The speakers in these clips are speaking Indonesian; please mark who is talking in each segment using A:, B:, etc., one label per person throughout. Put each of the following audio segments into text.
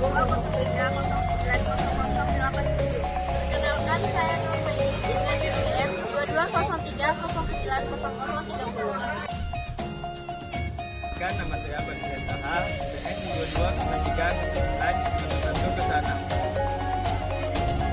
A: 02090087. Perkenalkan, saya Nurmainis dengan NIM 2203090030.
B: Nama saya Badian Taha, PN 2203 ke sana.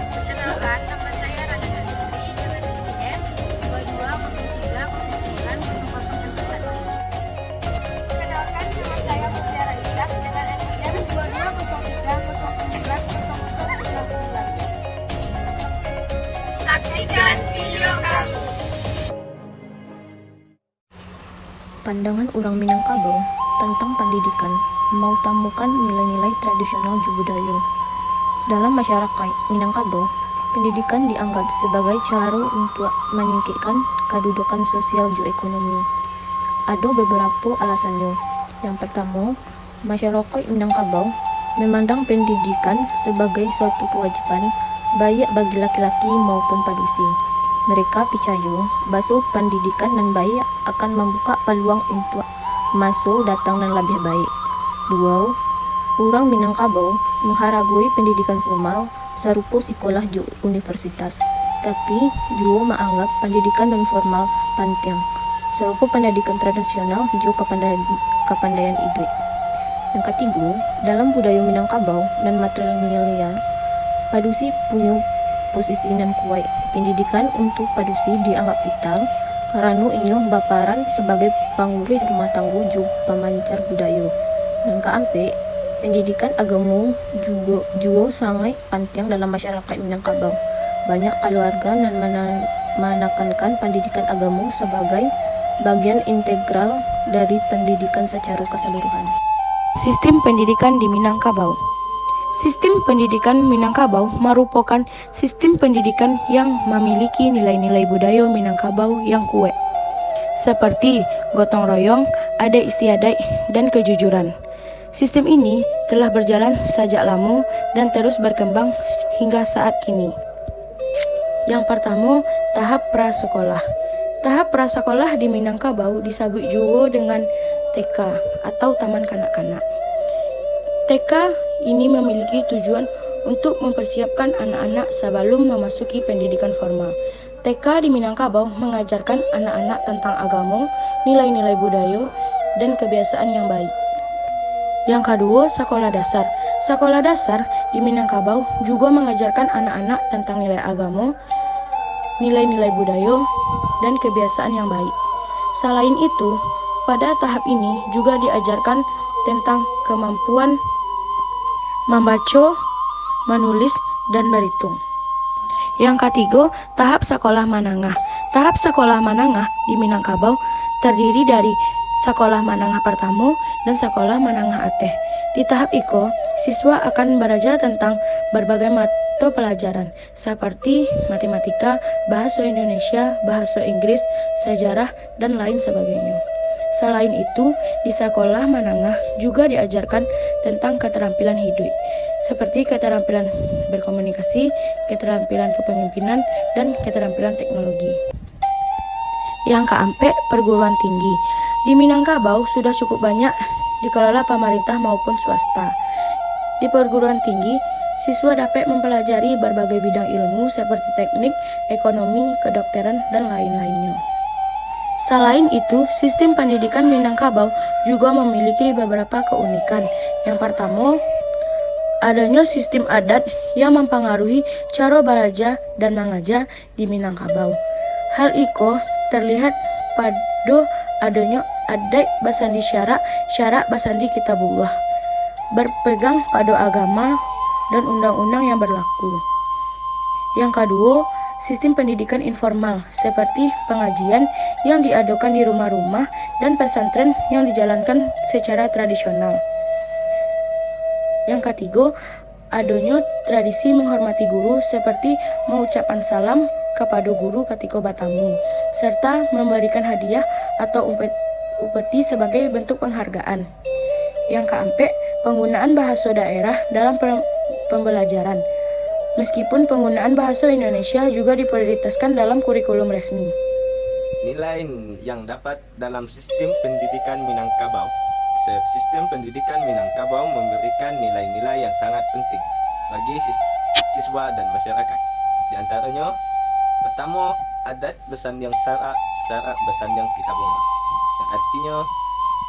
A: Perkenalkan, nama saya Rani Santri dengan NIM 2203090030. Perkenalkan, nama saya Mutiara Indah dengan NIM 2203090099. Saksikan video kami.
C: Pandangan orang Minangkabau tentang pendidikan mau tamukan nilai-nilai tradisional ju budaya. Dalam masyarakat Minangkabau, pendidikan dianggap sebagai cara untuk meningkatkan kedudukan sosial ju ekonomi. Ada beberapa alasannya. Yang pertama, masyarakat Minangkabau memandang pendidikan sebagai suatu kewajiban baik bagi laki-laki maupun padusi. Mereka percaya bahwa pendidikan dan baik akan membuka peluang untuk masuk datang dan lebih baik. Dua, orang Minangkabau menghargai pendidikan formal serupa sekolah di universitas, tapi juga menganggap pendidikan non formal penting, serupa pendidikan tradisional juga kepandaian hidup. Yang ketiga, dalam budaya Minangkabau dan matrilineal, padusi punya posisi yang kuat. Pendidikan untuk padusi dianggap vital karena ia berperan sebagai pengurus rumah tangga juga pemancar budaya. Dan keempat, pendidikan agama juga sangat penting dalam masyarakat Minangkabau. Banyak keluarga dan menekankan pendidikan agama sebagai bagian integral dari pendidikan secara keseluruhan.
D: Sistem pendidikan di Minangkabau. Sistem pendidikan Minangkabau merupakan sistem pendidikan yang memiliki nilai-nilai budaya Minangkabau yang kuat, seperti gotong royong, ada istiadat, dan kejujuran. Sistem ini telah berjalan sejak lama dan terus berkembang hingga saat kini. Yang pertama, tahap prasekolah. Tahap prasekolah di Minangkabau disebut juga dengan TK atau Taman Kanak-kanak. TK ini memiliki tujuan untuk mempersiapkan anak-anak sebelum memasuki pendidikan formal. TK di Minangkabau mengajarkan anak-anak tentang agama, nilai-nilai budaya, dan kebiasaan yang baik. Yang kedua, sekolah dasar. Sekolah dasar di Minangkabau juga mengajarkan anak-anak tentang nilai agama, nilai-nilai budaya, dan kebiasaan yang baik. Selain itu, pada tahap ini juga diajarkan tentang kemampuan membaca, menulis, dan berhitung. Yang ketiga, tahap sekolah menengah. Tahap sekolah menengah di Minangkabau terdiri dari sekolah menengah pertama dan sekolah menengah akhir. Di tahap itu, siswa akan belajar tentang berbagai mata pelajaran seperti matematika, bahasa Indonesia, bahasa Inggris, sejarah, dan lain sebagainya. Selain itu, di sekolah menengah juga diajarkan tentang keterampilan hidup, seperti keterampilan berkomunikasi, keterampilan kepemimpinan, dan keterampilan teknologi. Yang keempat, perguruan tinggi. Di Minangkabau sudah cukup banyak dikelola pemerintah maupun swasta. Di perguruan tinggi, siswa dapat mempelajari berbagai bidang ilmu seperti teknik, ekonomi, kedokteran, dan lain-lainnya. Selain itu, sistem pendidikan Minangkabau juga memiliki beberapa keunikan. Yang pertama, adanya sistem adat yang mempengaruhi cara belajar dan mengajar di Minangkabau. Hal itu terlihat pada adanya adat basandi syarak basandi kitabullah, berpegang pada agama dan undang-undang yang berlaku. Yang kedua, sistem pendidikan informal seperti pengajian yang diadakan di rumah-rumah dan pesantren yang dijalankan secara tradisional. Yang ketiga, adanya tradisi menghormati guru seperti mengucapkan salam kepada guru ketika bertamu, serta memberikan hadiah atau upeti sebagai bentuk penghargaan. Yang keempat, penggunaan bahasa daerah dalam pembelajaran. Meskipun penggunaan bahasa Indonesia juga diprioritaskan dalam kurikulum resmi.
B: Nilai yang dapat dalam sistem pendidikan Minangkabau sistem pendidikan Minangkabau memberikan nilai-nilai yang sangat penting bagi siswa dan masyarakat. Di antaranya, pertama, adat bersandang syarak bersandang kitabunga, yang artinya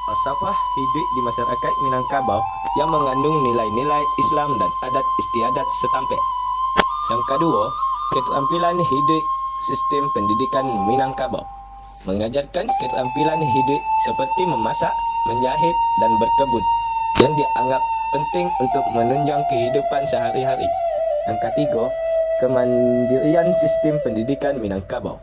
B: falsafah hidup di masyarakat Minangkabau yang mengandung nilai-nilai Islam dan adat istiadat setempat. Yang kedua, keterampilan hidup sistem pendidikan Minangkabau mengajarkan keterampilan hidup seperti memasak, menjahit, dan berkebun yang dianggap penting untuk menunjang kehidupan sehari-hari. Yang ketiga, kemandirian sistem pendidikan Minangkabau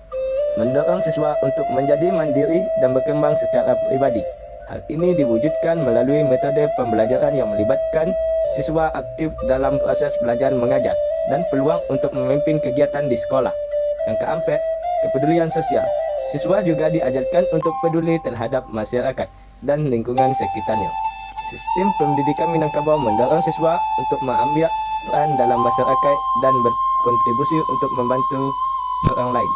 B: mendorong siswa untuk menjadi mandiri dan berkembang secara pribadi. Hal ini diwujudkan melalui metode pembelajaran yang melibatkan siswa aktif dalam proses belajar mengajar dan peluang untuk memimpin kegiatan di sekolah. Yang keempat, kepedulian sosial. Siswa juga diajarkan untuk peduli terhadap masyarakat dan lingkungan sekitarnya. Sistem pendidikan Minangkabau mendorong siswa untuk mengambil peran dalam masyarakat dan berkontribusi untuk membantu orang lain.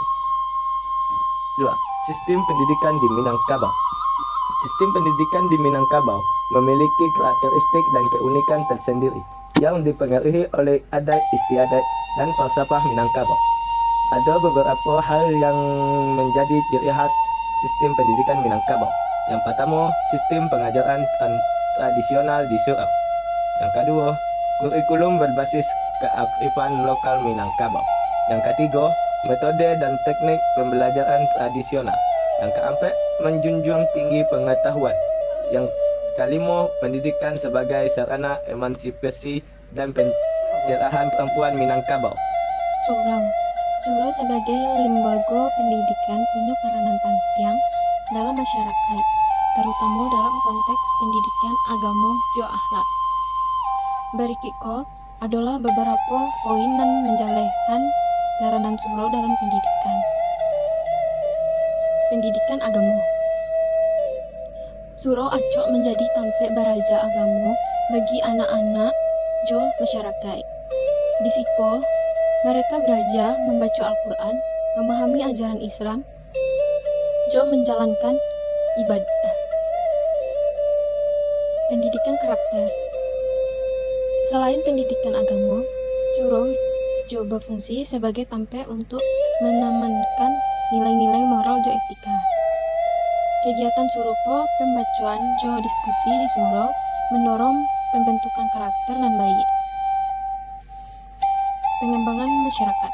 B: 2. Sistem pendidikan di Minangkabau. Sistem pendidikan di Minangkabau memiliki karakteristik dan keunikan tersendiri yang dipengaruhi oleh adat istiadat dan falsafah Minangkabau. Ada beberapa hal yang menjadi ciri khas sistem pendidikan Minangkabau. Yang pertama, sistem pengajaran tradisional di surau. Yang kedua, kurikulum berbasis kearifan lokal Minangkabau. Yang ketiga, metode dan teknik pembelajaran tradisional. Yang keempat, menjunjung tinggi pengetahuan. Yang kelima, pendidikan sebagai sarana emansipasi dan pencerahan perempuan Minangkabau.
C: Surau sebagai lembaga pendidikan punya peranan penting dalam masyarakat, terutama dalam konteks pendidikan agama jo akhlak. Berikiko adalah beberapa poin dan menjelaskan peranan surau dalam pendidikan agama. Surau acok menjadi tempat beraja agama bagi anak-anak jo masyarakat. Di siko mereka belajar membaca Al-Quran, memahami ajaran Islam, jo menjalankan ibadah. Pendidikan karakter. Selain pendidikan agama, surau jo berfungsi sebagai tempat untuk menanamkan nilai-nilai moral jo etika. Kegiatan serupa pembacaan jo diskusi di surau mendorong pembentukan karakter dan baik. Pengembangan masyarakat.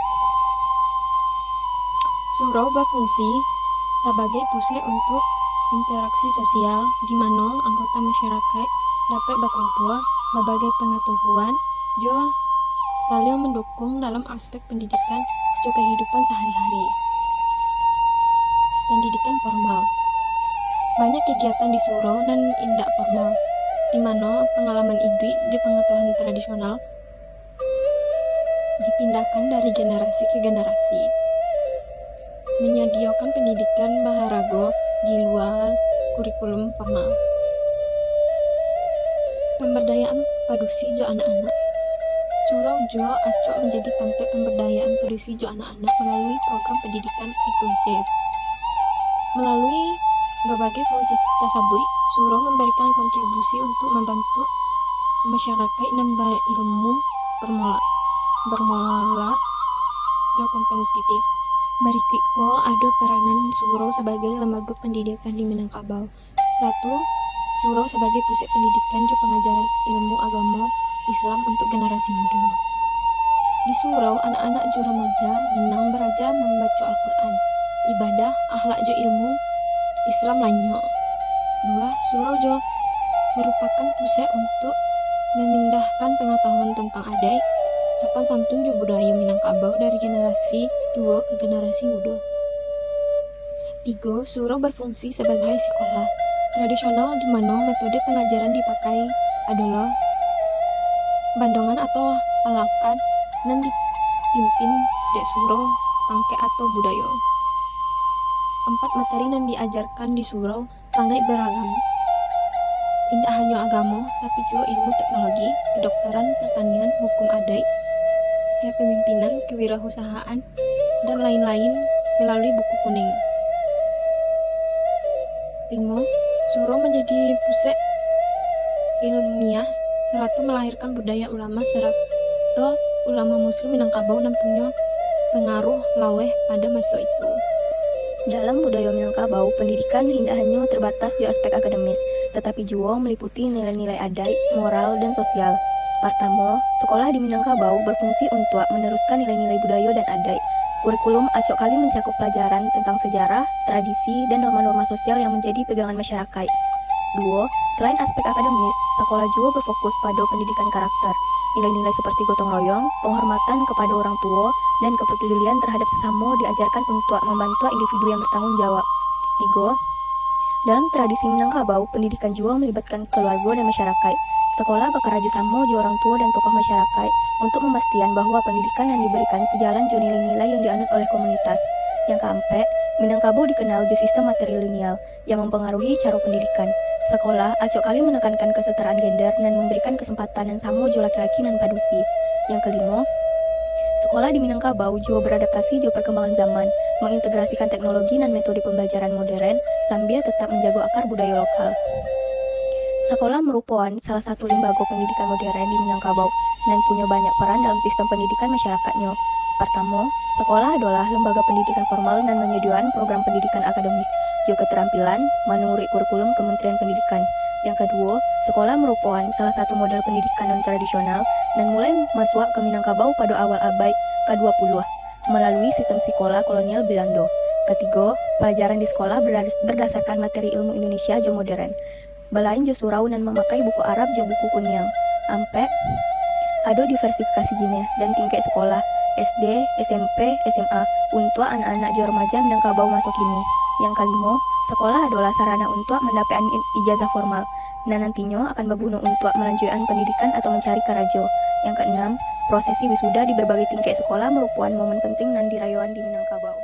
C: Surau berfungsi sebagai pusat untuk interaksi sosial di mana anggota masyarakat dapat berkumpul berbagai pengetahuan jo saling mendukung dalam aspek pendidikan jo kehidupan sehari-hari. Pendidikan formal. Banyak kegiatan di surau dan indak formal, di mana pengalaman hidup di pengetahuan tradisional dipindahkan dari generasi ke generasi. Menyediakan pendidikan baharago di luar kurikulum formal. Pemberdayaan padusi jo anak-anak. Surau jo acok menjadi tempat pemberdayaan padusi jo anak-anak melalui program pendidikan inklusif. Melalui berbagai fungsi tersebut, surau memberikan kontribusi untuk membantu masyarakat dan berilmu bermola jo kompetitif. Berikutnya ada peranan surau sebagai lembaga pendidikan di Minangkabau. 1. Surau sebagai pusat pendidikan jo pengajaran ilmu agama Islam untuk generasi muda. Di surau, anak-anak jo remaja Minang belajar membaca Al-Quran, ibadah, akhlak jo ilmu Islam lainnya. 2. Surau jo merupakan pusat untuk memindahkan pengetahuan tentang adat, sopan santun jo budaya Minangkabau dari generasi tua ke generasi muda. 3. Surau berfungsi sebagai sekolah tradisional di mana metode pengajaran dipakai adalah bandongan atau alakan dan dipimpin dek surau tangke atau budaya. 4. Materi yang diajarkan di surau sangat beragam. Tidak hanya agama, tapi juga ilmu teknologi, kedokteran, pertanian, hukum adat, kepemimpinan, kewirausahaan, dan lain-lain melalui buku kuning. 5. Surau menjadi pusat ilmiah serta melahirkan budaya ulama serta ulama muslim Minangkabau dan punya pengaruh laweh pada masa itu.
D: Dalam budaya Minangkabau, pendidikan tidak hanya terbatas di aspek akademis, tetapi juga meliputi nilai-nilai adat, moral, dan sosial. Pertama, sekolah di Minangkabau berfungsi untuk meneruskan nilai-nilai budaya dan adat. Kurikulum acok kali mencakup pelajaran tentang sejarah, tradisi, dan norma-norma sosial yang menjadi pegangan masyarakat. 2. Selain aspek akademis, sekolah juga berfokus pada pendidikan karakter. Nilai-nilai seperti gotong royong, penghormatan kepada orang tua, dan kepedulian terhadap sesama diajarkan untuk membantu individu yang bertanggung jawab. 3. Dalam tradisi Minangkabau, pendidikan juga melibatkan keluarga dan masyarakat. Sekolah bekerja sama dengan orang tua dan tokoh masyarakat untuk memastikan bahwa pendidikan yang diberikan sejalan dengan nilai-nilai yang dianut oleh komunitas. Yang keempat, Minangkabau dikenal dengan sistem matrilineal yang mempengaruhi cara pendidikan. Sekolah acok kali menekankan kesetaraan gender dan memberikan kesempatan yang sama jua laki-laki dan padusi. Yang kelima, sekolah di Minangkabau juga beradaptasi dengan perkembangan zaman, mengintegrasikan teknologi dan metode pembelajaran modern sambil tetap menjaga akar budaya lokal. Sekolah merupakan salah satu lembaga pendidikan modern di Minangkabau dan punya banyak peran dalam sistem pendidikan masyarakatnya. Pertama, sekolah adalah lembaga pendidikan formal dan menyediakan program pendidikan akademik, juga keterampilan, menurut kurikulum Kementerian Pendidikan. Yang kedua, sekolah merupakan salah satu model pendidikan non-tradisional dan mulai masuk ke Minangkabau pada awal abad ke-20 melalui sistem sekolah kolonial Belanda. Ketiga, pelajaran di sekolah berdasarkan materi ilmu Indonesia jo modern. Belain jo surau dan memakai buku Arab jo buku kunyang. Ampe, ada diversifikasi jenis dan tingkat sekolah SD, SMP, SMA untuk anak-anak jo remaja Minangkabau masuk kini. Yang kelima, sekolah adalah sarana untuk mendapatkan ijazah formal dan nantinya akan berguna untuk melanjutkan pendidikan atau mencari kerja. Yang keenam, prosesi wisuda di berbagai tingkat sekolah merupakan momen penting dan dirayakan di Minangkabau.